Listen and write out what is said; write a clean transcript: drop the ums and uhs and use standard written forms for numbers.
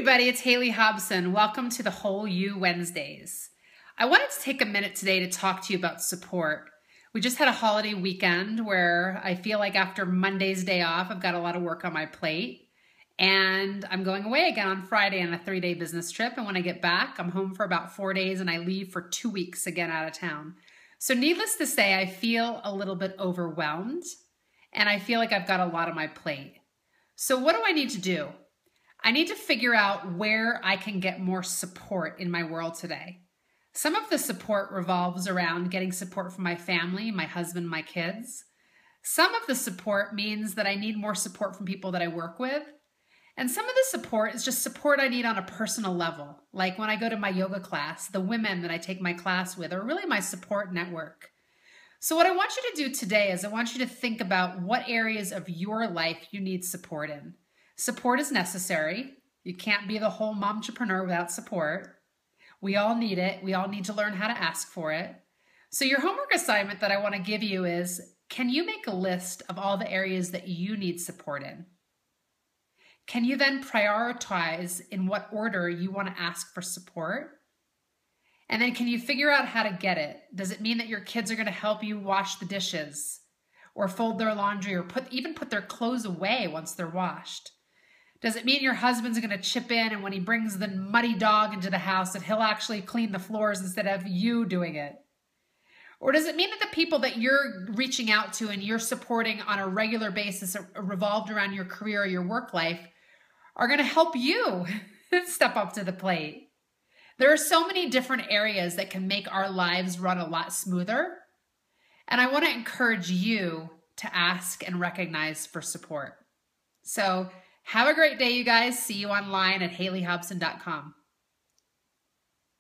everybody, it's Haley Hobson. Welcome to the Whole You Wednesdays. I wanted to take a minute today to talk to you about support. We just had a holiday weekend where I feel like after Monday's day off, I've got a lot of work on my plate. And I'm going away again on Friday on a 3-day business trip. And when I get back, I'm home for about 4 days and I leave for 2 weeks again out of town. So needless to say, I feel a little bit overwhelmed and I feel like I've got a lot on my plate. So what do I need to do? I need to figure out where I can get more support in my world today. Some of the support revolves around getting support from my family, my husband, my kids. Some of the support means that I need more support from people that I work with. And some of the support is just support I need on a personal level. Like when I go to my yoga class, the women that I take my class with are really my support network. So what I want you to do today is I want you to think about what areas of your life you need support in. Support is necessary. You can't be the whole momtrepreneur without support. We all need it. We all need to learn how to ask for it. So your homework assignment that I want to give you is, can you make a list of all the areas that you need support in? Can you then prioritize in what order you want to ask for support? And then can you figure out how to get it? Does it mean that your kids are going to help you wash the dishes or fold their laundry or even put their clothes away once they're washed? Does it mean your husband's going to chip in and when he brings the muddy dog into the house that he'll actually clean the floors instead of you doing it? Or does it mean that the people that you're reaching out to and you're supporting on a regular basis revolved around your career or your work life are going to help you step up to the plate? There are so many different areas that can make our lives run a lot smoother. And I want to encourage you to ask and recognize for support. So have a great day, you guys. See you online at HaleyHobson.com.